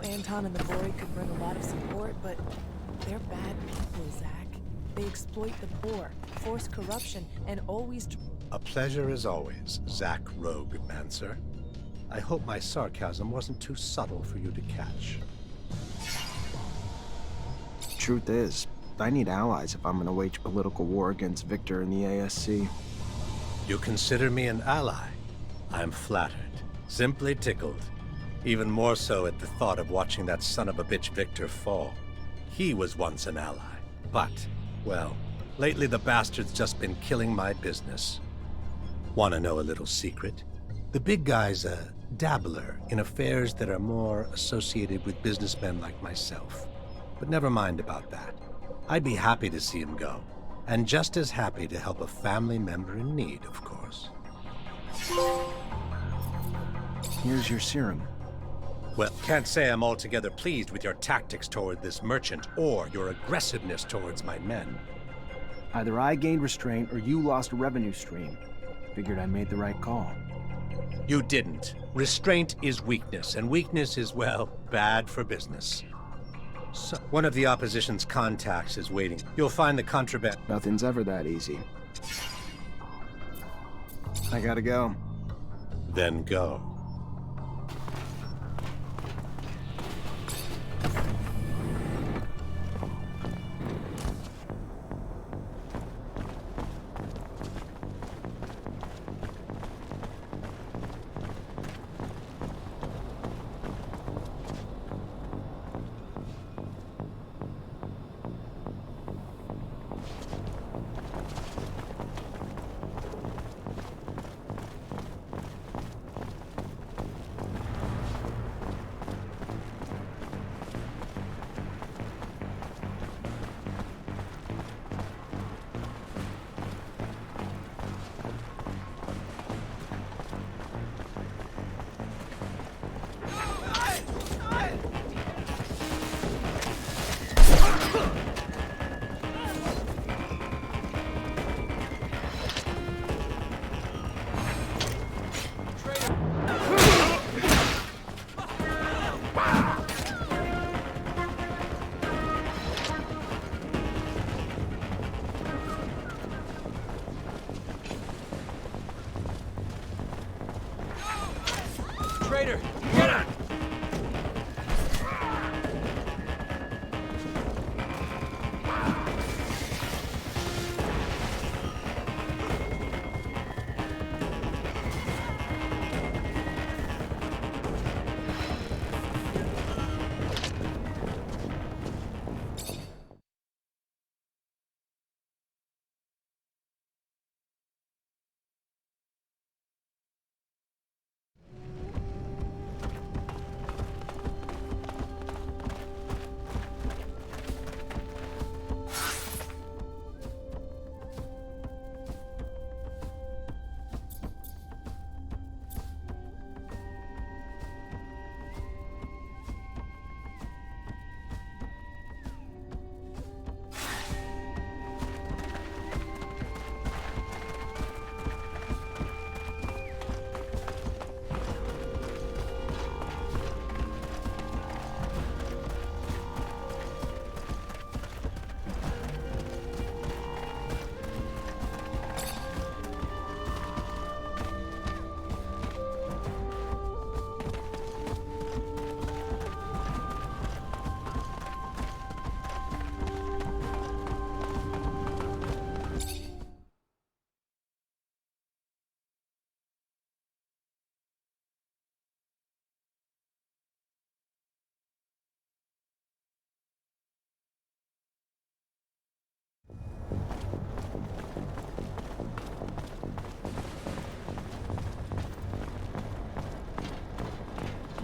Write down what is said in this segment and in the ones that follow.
Anton and the boy could bring a lot of support, but they're bad people, Zach. They exploit the poor, force corruption, and always... A pleasure as always, Zach Rogue-Mancer. I hope my sarcasm wasn't too subtle for you to catch. Truth is, I need allies if I'm going to wage political war against Victor and the ASC. You consider me an ally? I'm flattered, simply tickled. Even more so at the thought of watching that son of a bitch Victor fall. He was once an ally, but, well, lately the bastard's just been killing my business. Want to know a little secret? The big guy's a dabbler in affairs that are more associated with businessmen like myself. But never mind about that. I'd be happy to see him go. And just as happy to help a family member in need, of course. Here's your serum. Well, can't say I'm altogether pleased with your tactics toward this merchant, or your aggressiveness towards my men. Either I gained restraint, or you lost a revenue stream. Figured I made the right call. You didn't. Restraint is weakness, and weakness is, well, bad for business. So, one of the opposition's contacts is waiting. You'll find the contraband... Nothing's ever that easy. I gotta go. Then go. Traitor, get out!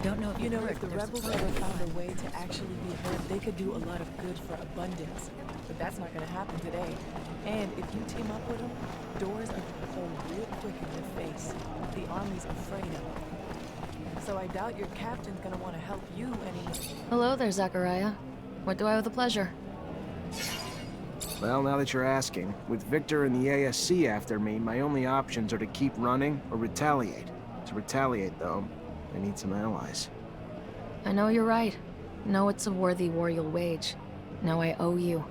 Don't know if the rebels ever found a way to actually be heard, they could do a lot of good for abundance. But that's not gonna happen today. And if you team up with them, doors are gonna close real quick in your face. The army's afraid of them. So I doubt your captain's gonna want to help you any... Hello there, Zachariah. What do I owe the pleasure? Well, now that you're asking, with Victor and the ASC after me, my only options are to keep running or retaliate. To retaliate, though, I need some allies. I know you're right. Know it's a worthy war you'll wage. Know I owe you.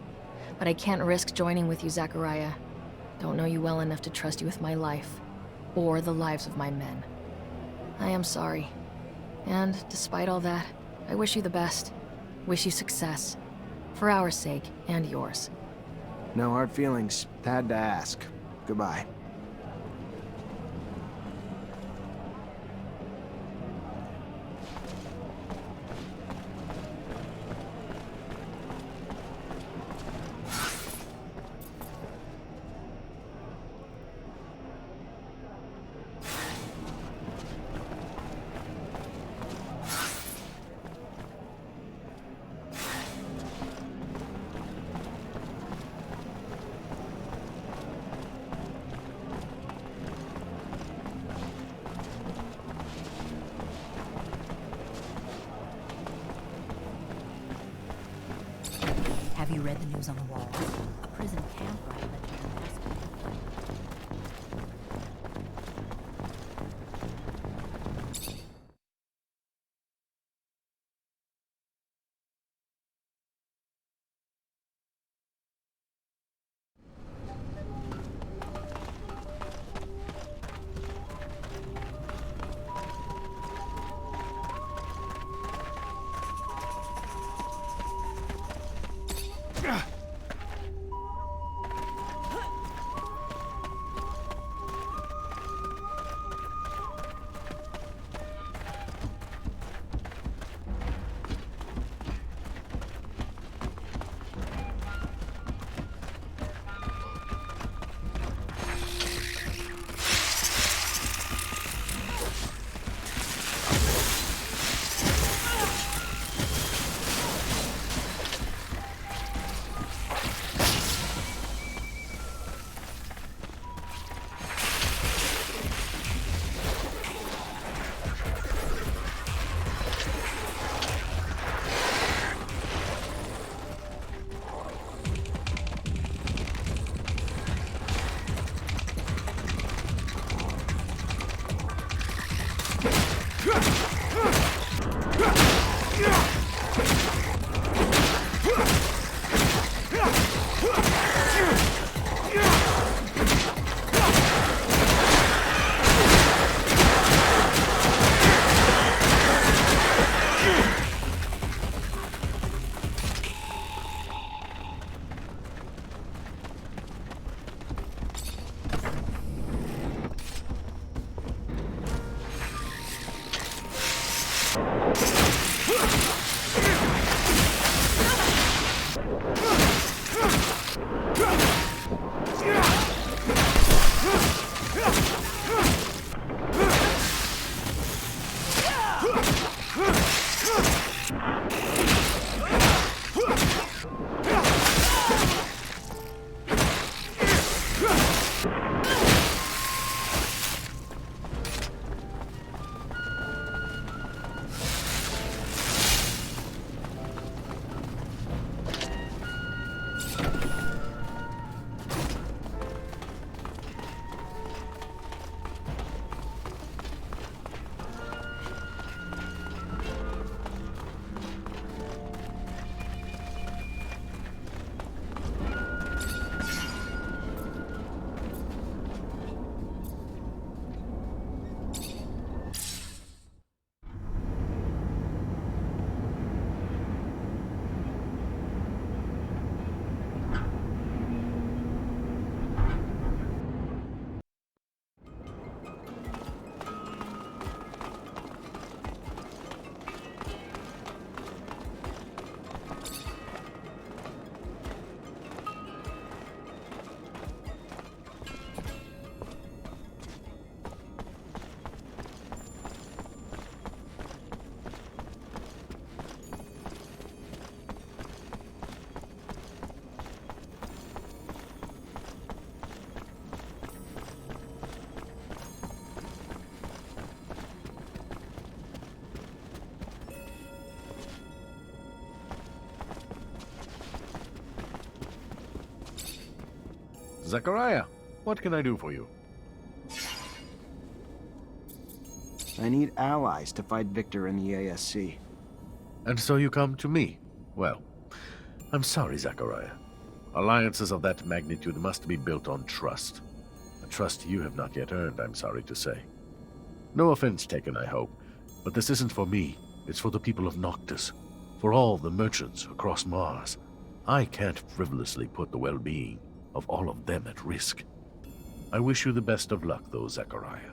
But I can't risk joining with you, Zachariah. Don't know you well enough to trust you with my life. Or the lives of my men. I am sorry. And, despite all that, I wish you the best. Wish you success. For our sake, and yours. No hard feelings. Had to ask. Goodbye. Have you read the news on the walls? A prison camp riot at Marte. Zachariah, what can I do for you? I need allies to fight Victor in the ASC. And so you come to me. Well, I'm sorry, Zachariah. Alliances of that magnitude must be built on trust. A trust you have not yet earned, I'm sorry to say. No offense taken, I hope, but this isn't for me. It's for the people of Noctis, for all the merchants across Mars. I can't frivolously put the well-being of all of them at risk. I wish you the best of luck, though, Zachariah.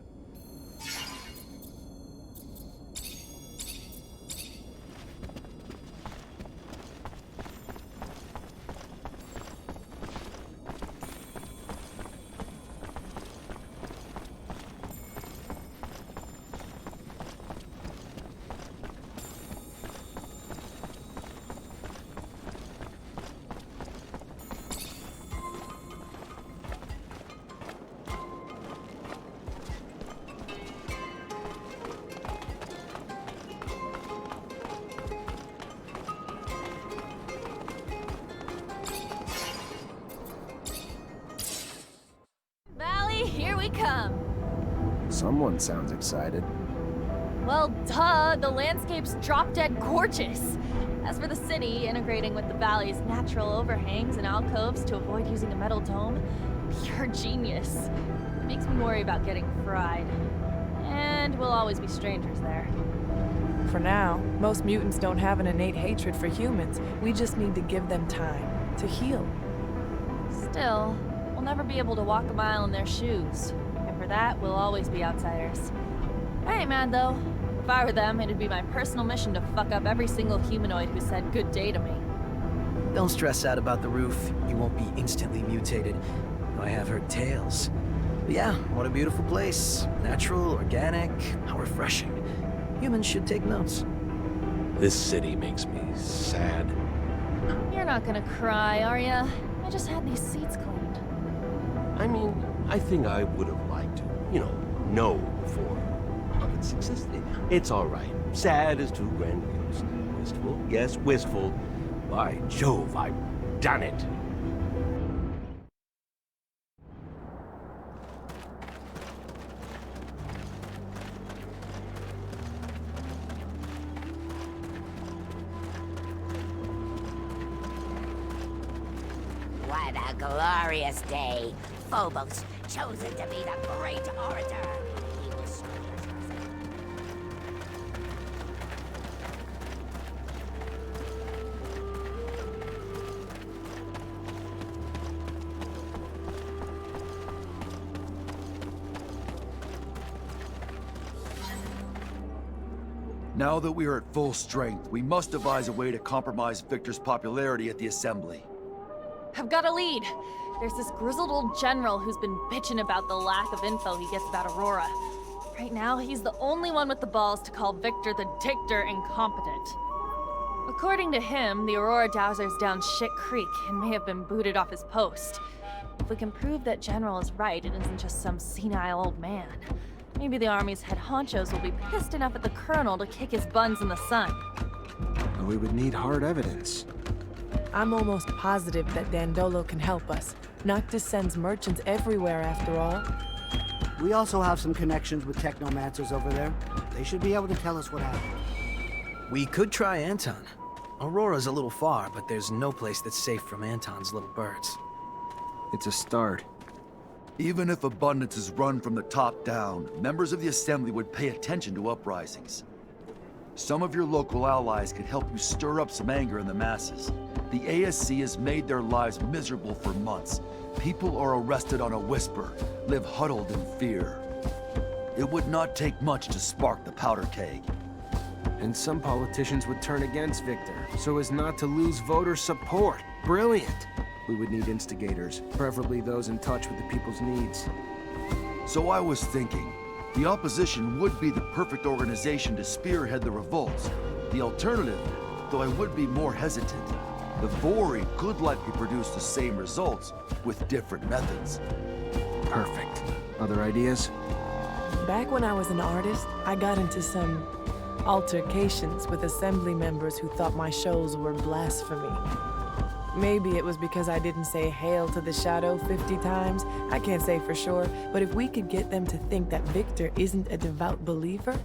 Here we come. Someone sounds excited. Well, duh, the landscape's drop-dead gorgeous. As for the city, integrating with the valley's natural overhangs and alcoves to avoid using a metal dome, pure genius. Makes me worry about getting fried. And we'll always be strangers there. For now, most mutants don't have an innate hatred for humans. We just need to give them time to heal. Still, we'll never be able to walk a mile in their shoes. And for that, we'll always be outsiders. I ain't mad, though. If I were them, it'd be my personal mission to fuck up every single humanoid who said good day to me. Don't stress out about the roof. You won't be instantly mutated. I have heard tales. But yeah, what a beautiful place. Natural, organic, how refreshing. Humans should take notes. This city makes me sad. You're not gonna cry, are ya? I just had these seats cleaned. I mean, I think I would have liked to, know before. But it's existing. It's all right. Sad is too grandiose. Wistful? Yes, wistful. By Jove, I've done it. What a glorious day. Phobos, chosen to be the great orator. He will serve us. Now that we are at full strength, we must devise a way to compromise Victor's popularity at the Assembly. I've got a lead. There's this grizzled old general who's been bitching about the lack of info he gets about Aurora. Right now, he's the only one with the balls to call Victor the Dictator incompetent. According to him, the Aurora Dowser's down shit creek and may have been booted off his post. If we can prove that General is right and isn't just some senile old man, maybe the Army's head honchos will be pissed enough at the Colonel to kick his buns in the sun. We would need hard evidence. I'm almost positive that Dandolo can help us. Noctis sends merchants everywhere, after all. We also have some connections with Technomancers over there. They should be able to tell us what happened. We could try Anton. Aurora's a little far, but there's no place that's safe from Anton's little birds. It's a start. Even if abundance is run from the top down, members of the Assembly would pay attention to uprisings. Some of your local allies could help you stir up some anger in the masses. The ASC has made their lives miserable for months. People are arrested on a whisper, live huddled in fear. It would not take much to spark the powder keg. And some politicians would turn against Victor, so as not to lose voter support. Brilliant! We would need instigators, preferably those in touch with the people's needs. So I was thinking, the opposition would be the perfect organization to spearhead the revolts. The alternative, though I would be more hesitant, the Vori could likely produce the same results with different methods. Perfect. Other ideas? Back when I was an artist, I got into some altercations with Assembly members who thought my shows were blasphemy. Maybe it was because I didn't say Hail to the Shadow 50 times. I can't say for sure, but if we could get them to think that Victor isn't a devout believer,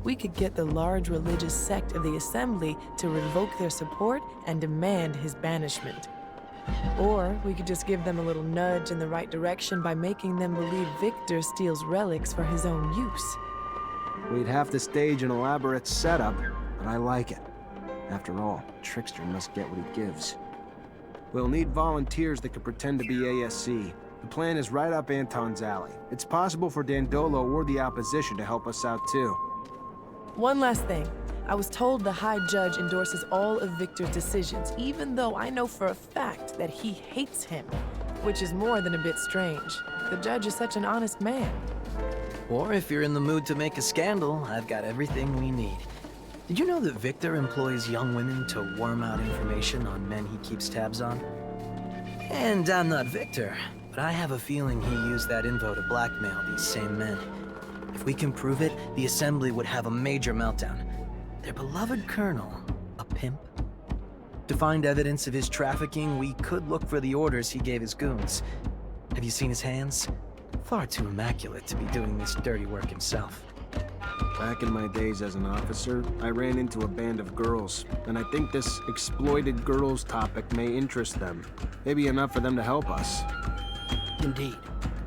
we could get the large religious sect of the Assembly to revoke their support and demand his banishment. Or we could just give them a little nudge in the right direction by making them believe Victor steals relics for his own use. We'd have to stage an elaborate setup, but I like it. After all, Trickster must get what he gives. We'll need volunteers that could pretend to be ASC. The plan is right up Anton's alley. It's possible for Dandolo or the opposition to help us out too. One last thing. I was told the High Judge endorses all of Victor's decisions, even though I know for a fact that he hates him, which is more than a bit strange. The judge is such an honest man. Or if you're in the mood to make a scandal, I've got everything we need. Did you know that Victor employs young women to worm out information on men he keeps tabs on? And I'm not Victor, but I have a feeling he used that info to blackmail these same men. If we can prove it, the Assembly would have a major meltdown. Their beloved colonel, a pimp? To find evidence of his trafficking, we could look for the orders he gave his goons. Have you seen his hands? Far too immaculate to be doing this dirty work himself. Back in my days as an officer, I ran into a band of girls, and I think this exploited girls topic may interest them. Maybe enough for them to help us. Indeed.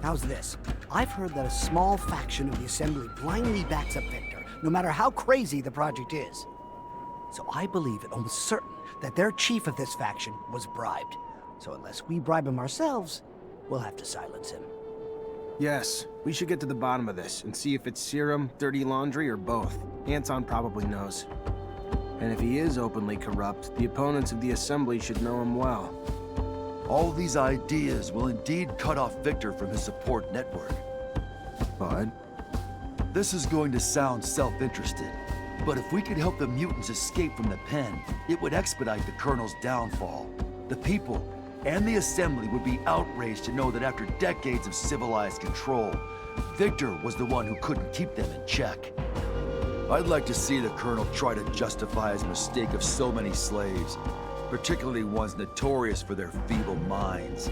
How's this? I've heard that a small faction of the Assembly blindly backs up Victor, no matter how crazy the project is. So I believe it almost certain that their chief of this faction was bribed. So unless we bribe him ourselves, we'll have to silence him. Yes, we should get to the bottom of this and see if it's serum, dirty laundry, or both. Anton probably knows. And if he is openly corrupt, the opponents of the Assembly should know him well. All these ideas will indeed cut off Victor from his support network. But this is going to sound self-interested, but if we could help the mutants escape from the pen, it would expedite the Colonel's downfall. The people and the Assembly would be outraged to know that after decades of civilized control, Victor was the one who couldn't keep them in check. I'd like to see the Colonel try to justify his mistake of so many slaves, particularly ones notorious for their feeble minds.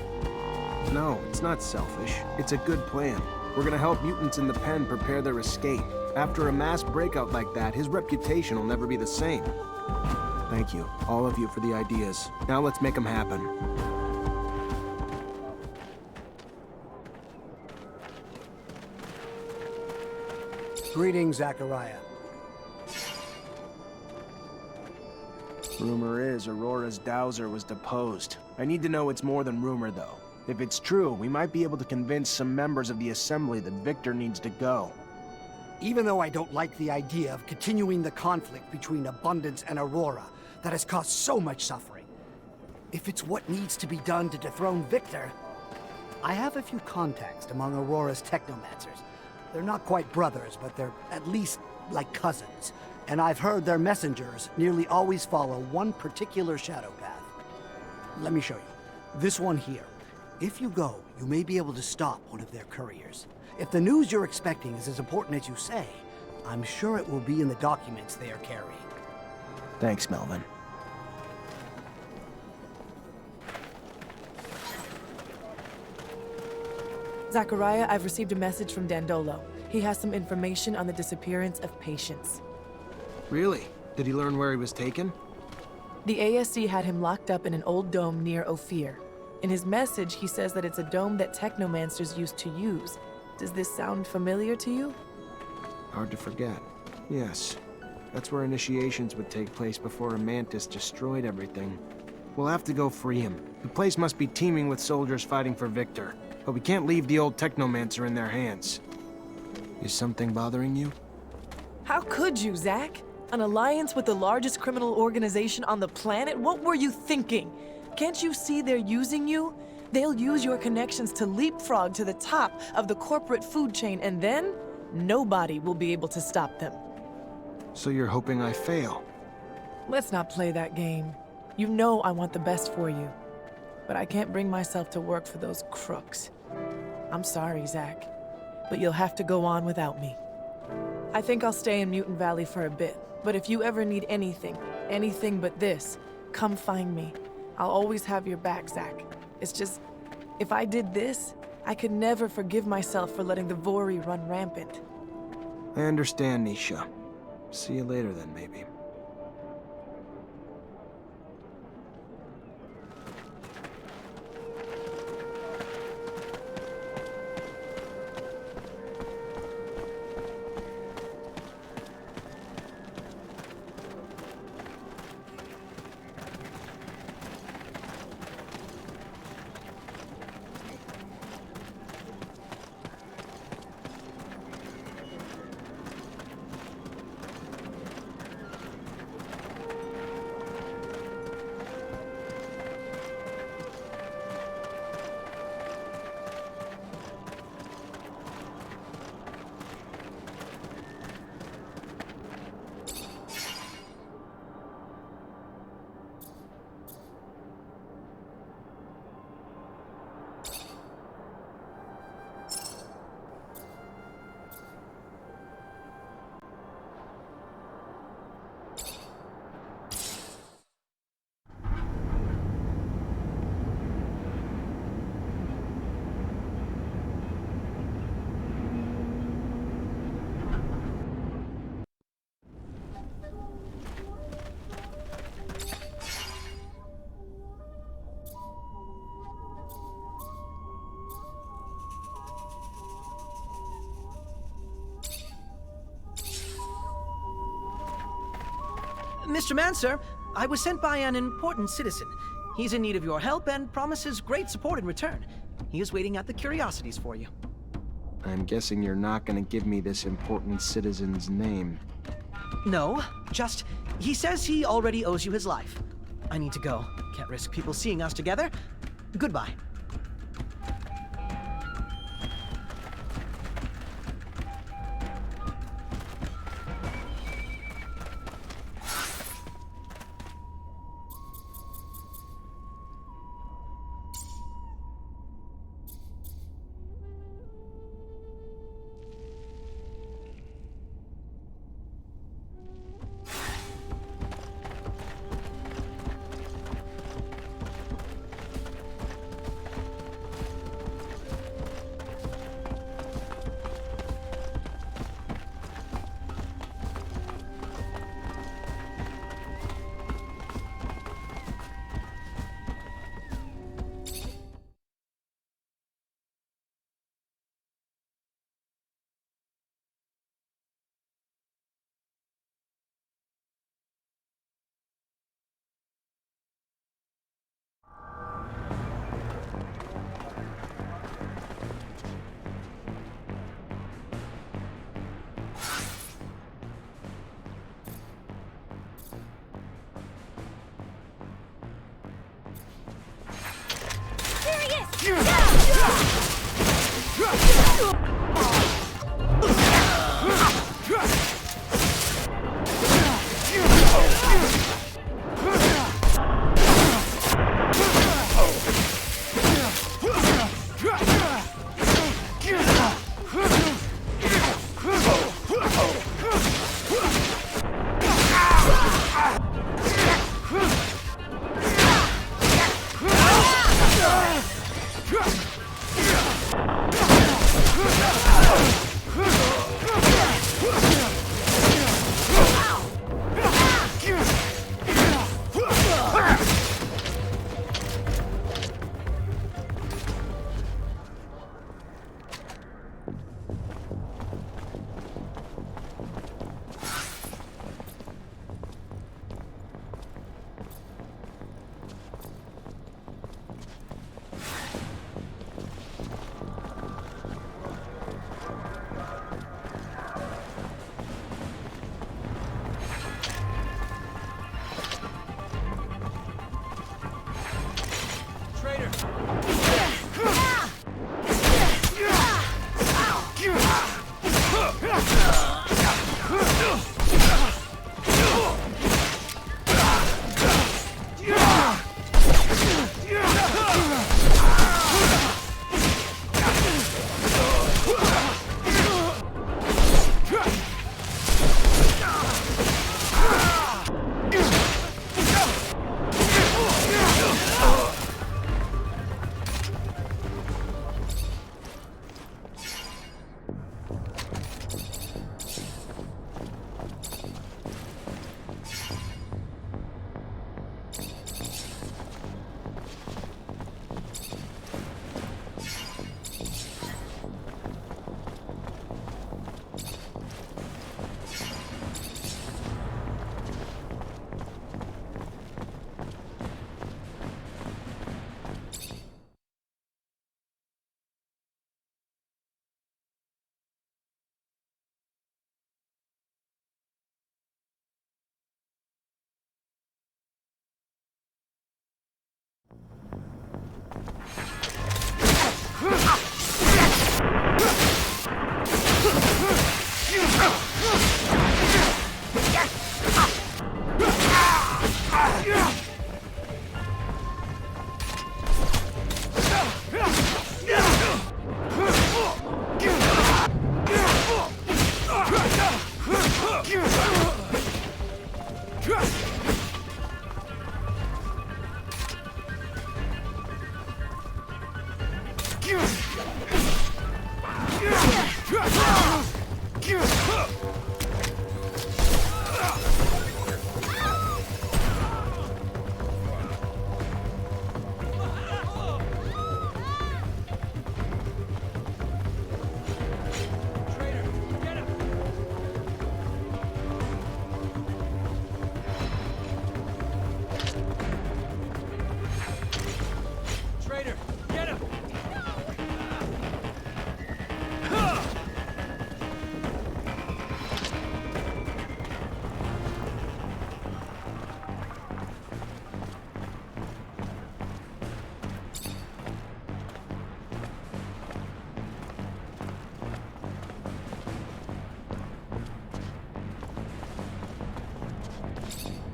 no, it's not selfish. It's a good plan. We're gonna help mutants in the pen prepare their escape. After a mass breakout like that, his reputation will never be the same. Thank you, all of you, for the ideas. Now let's make them happen. Greetings, Zachariah. Rumor is Aurora's dowser was deposed. I need to know it's more than rumor, though. If it's true, we might be able to convince some members of the Assembly that Victor needs to go. Even though I don't like the idea of continuing the conflict between Abundance and Aurora that has caused so much suffering, if it's what needs to be done to dethrone Victor, I have a few contacts among Aurora's Technomancers. They're not quite brothers, but they're at least like cousins. And I've heard their messengers nearly always follow one particular shadow path. Let me show you. This one here. If you go, you may be able to stop one of their couriers. If the news you're expecting is as important as you say, I'm sure it will be in the documents they are carrying. Thanks, Melvin. Zachariah, I've received a message from Dandolo. He has some information on the disappearance of patients. Really? Did he learn where he was taken? The ASC had him locked up in an old dome near Ophir. In his message, he says that it's a dome that Technomancers used to use. Does this sound familiar to you? Hard to forget. Yes. That's where initiations would take place before a mantis destroyed everything. We'll have to go free him. The place must be teeming with soldiers fighting for Victor. But we can't leave the old Technomancer in their hands. Is something bothering you? How could you, Zach? An alliance with the largest criminal organization on the planet? What were you thinking? Can't you see they're using you? They'll use your connections to leapfrog to the top of the corporate food chain, and then nobody will be able to stop them. So you're hoping I fail? Let's not play that game. You know I want the best for you. But I can't bring myself to work for those crooks. I'm sorry, Zach, but you'll have to go on without me. I think I'll stay in Mutant Valley for a bit, but if you ever need anything but this, come find me. I'll always have your back, Zach. It's just, if I did this, I could never forgive myself for letting the Vori run rampant. I understand, Nisha. See you later then, maybe. Mr. Mancer, I was sent by an important citizen. He's in need of your help and promises great support in return. He is waiting at the curiosities for you. I'm guessing you're not gonna give me this important citizen's name. No, just, he says he already owes you his life. I need to go. Can't risk people seeing us together. Goodbye.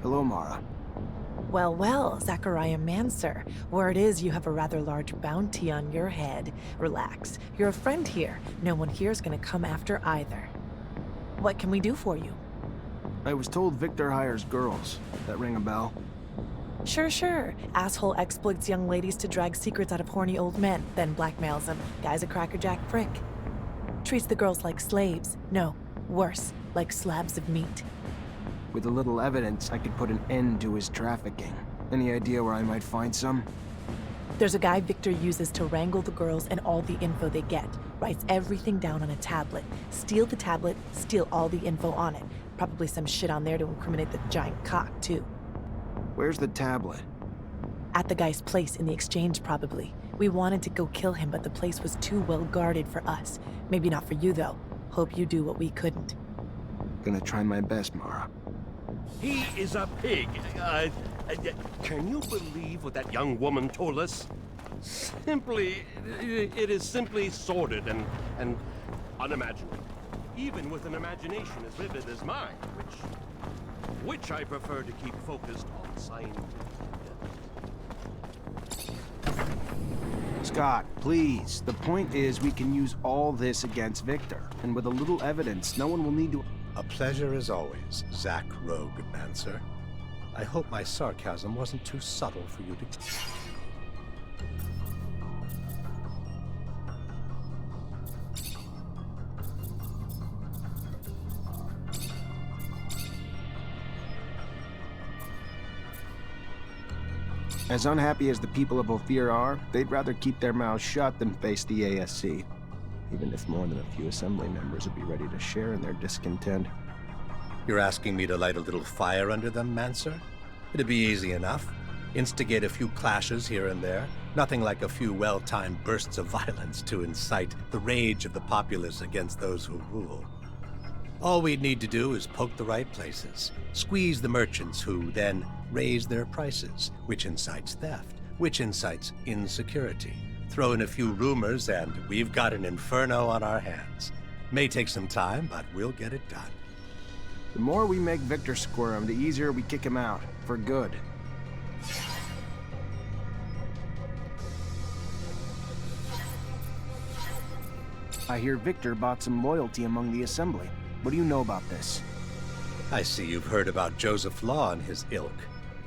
Hello, Mara. Well, well, Zachariah Mancer. Word is you have a rather large bounty on your head. Relax. You're a friend here. No one here is gonna come after either. What can we do for you? I was told Victor hires girls. That ring a bell? Sure. Asshole exploits young ladies to drag secrets out of horny old men, then blackmails them. Guy's a crackerjack prick. Treats the girls like slaves. No, worse, like slabs of meat. With a little evidence, I could put an end to his trafficking. Any idea where I might find some? There's a guy Victor uses to wrangle the girls and all the info they get. Writes everything down on a tablet. Steal the tablet, steal all the info on it. Probably some shit on there to incriminate the giant cock, too. Where's the tablet? At the guy's place in the exchange, probably. We wanted to go kill him, but the place was too well guarded for us. Maybe not for you, though. Hope you do what we couldn't. Gonna try my best, Mara. He is a pig. Can you believe what that young woman told us? It is simply sordid and unimaginable. Even with an imagination as vivid as mine, which I prefer to keep focused on scientific evidence. Scott, please. The point is we can use all this against Victor. And with a little evidence, no one will need to... A pleasure as always, Zach Rogue Mancer. I hope my sarcasm wasn't too subtle for you to... As unhappy as the people of Ophir are, they'd rather keep their mouths shut than face the ASC. Even if more than a few assembly members would be ready to share in their discontent. You're asking me to light a little fire under them, Mancer? It'd be easy enough. Instigate a few clashes here and there. Nothing like a few well-timed bursts of violence to incite the rage of the populace against those who rule. All we'd need to do is poke the right places, squeeze the merchants who then raise their prices, which incites theft, which incites insecurity. Throw in a few rumors and we've got an inferno on our hands. May take some time, but we'll get it done. The more we make Victor squirm, the easier we kick him out, for good. I hear Victor bought some loyalty among the Assembly. What do you know about this? I see you've heard about Joseph Law and his ilk.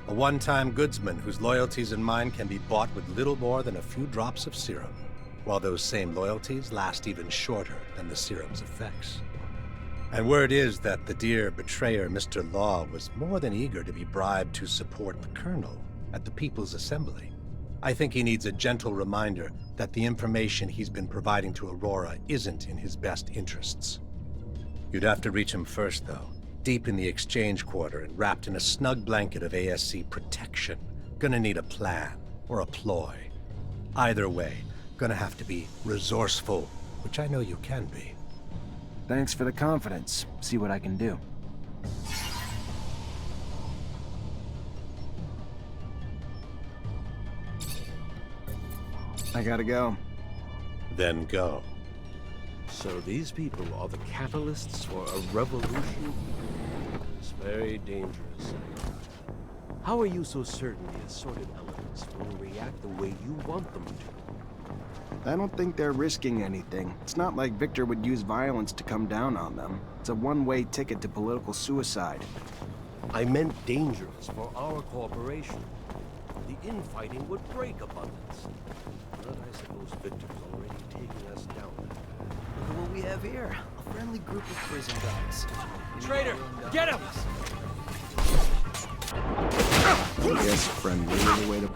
A one-time goodsman whose loyalties and mine can be bought with little more than a few drops of serum, while those same loyalties last even shorter than the serum's effects. And word is that the dear betrayer Mr. Law was more than eager to be bribed to support the Colonel at the People's Assembly. I think he needs a gentle reminder that the information he's been providing to Aurora isn't in his best interests. You'd have to reach him first, though. Deep in the exchange quarter and wrapped in a snug blanket of ASC protection. Gonna need a plan, or a ploy. Either way, gonna have to be resourceful, which I know you can be. Thanks for the confidence. See what I can do. I gotta go. Then go. So these people are the catalysts for a revolution? It's very dangerous. How are you so certain the assorted elements will react the way you want them to? I don't think they're risking anything. It's not like Victor would use violence to come down on them. It's a one-way ticket to political suicide. I meant dangerous for our cooperation. The infighting would break abundance. But I suppose Victor's already taking us down that path. Look at what we have here. A friendly group of prison guards. Traitor, get him! I guess friendly is the way to